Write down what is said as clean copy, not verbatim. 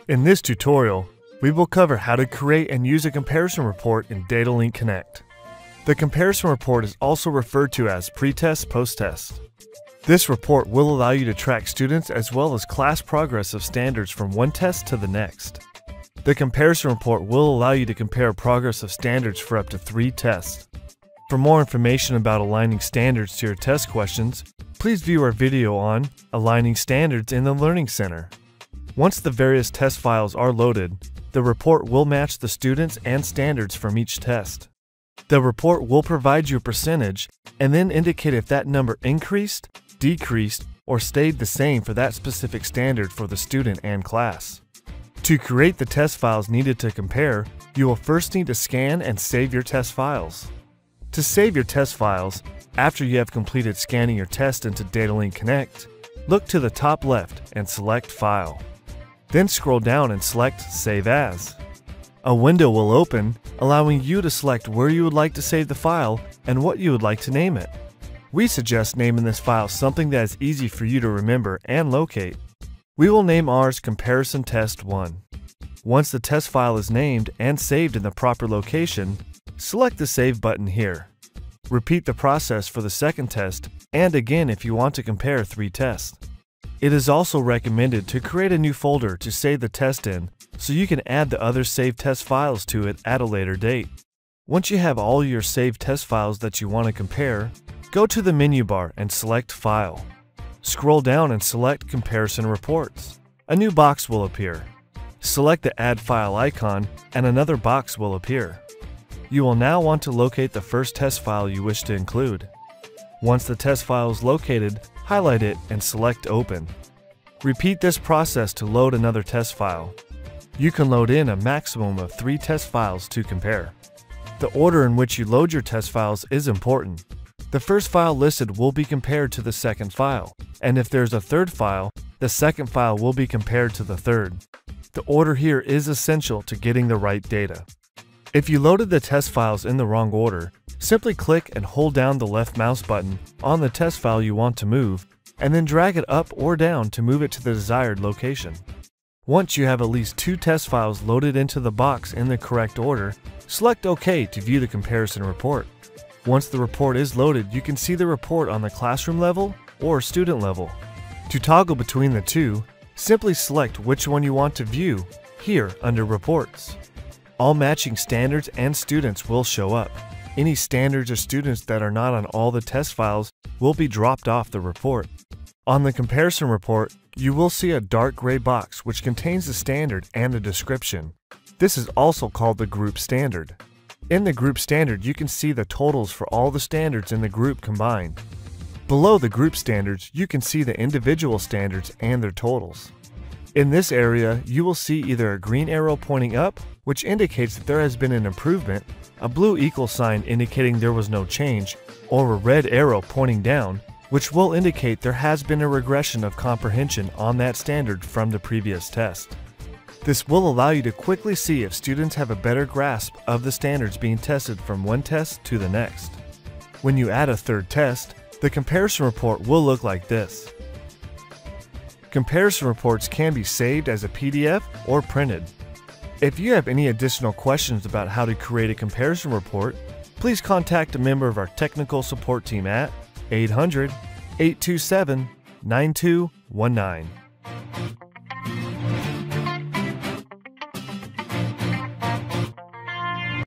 In this tutorial, we will cover how to create and use a comparison report in DataLink Connect. The comparison report is also referred to as pre-test, post-test. This report will allow you to track students as well as class progress of standards from one test to the next. The comparison report will allow you to compare progress of standards for up to 3 tests. For more information about aligning standards to your test questions, please view our video on Aligning Standards in the Learning Center. Once the various test files are loaded, the report will match the students and standards from each test. The report will provide you a percentage and then indicate if that number increased, decreased, or stayed the same for that specific standard for the student and class. To create the test files needed to compare, you will first need to scan and save your test files. To save your test files, after you have completed scanning your test into DataLink Connect, look to the top left and select File. Then scroll down and select Save As. A window will open, allowing you to select where you would like to save the file and what you would like to name it. We suggest naming this file something that is easy for you to remember and locate. We will name ours Comparison Test 1. Once the test file is named and saved in the proper location, select the Save button here. Repeat the process for the second test and again if you want to compare 3 tests. It is also recommended to create a new folder to save the test in so you can add the other saved test files to it at a later date. Once you have all your saved test files that you want to compare, go to the menu bar and select File. Scroll down and select Comparison Reports. A new box will appear. Select the Add File icon and another box will appear. You will now want to locate the first test file you wish to include. Once the test file is located, highlight it and select Open. Repeat this process to load another test file. You can load in a maximum of 3 test files to compare. The order in which you load your test files is important. The first file listed will be compared to the second file, and if there's a third file, the second file will be compared to the third. The order here is essential to getting the right data. If you loaded the test files in the wrong order, simply click and hold down the left mouse button on the test file you want to move, and then drag it up or down to move it to the desired location. Once you have at least 2 test files loaded into the box in the correct order, select OK to view the comparison report. Once the report is loaded, you can see the report on the classroom level or student level. To toggle between the two, simply select which one you want to view here under Reports. All matching standards and students will show up. Any standards or students that are not on all the test files will be dropped off the report. On the comparison report, you will see a dark gray box which contains the standard and the description. This is also called the group standard. In the group standard, you can see the totals for all the standards in the group combined. Below the group standards, you can see the individual standards and their totals. In this area, you will see either a green arrow pointing up, which indicates that there has been an improvement, a blue equal sign indicating there was no change, or a red arrow pointing down, which will indicate there has been a regression of comprehension on that standard from the previous test. This will allow you to quickly see if students have a better grasp of the standards being tested from one test to the next. When you add a third test, the comparison report will look like this. Comparison reports can be saved as a PDF or printed. If you have any additional questions about how to create a comparison report, please contact a member of our technical support team at 800-827-9219.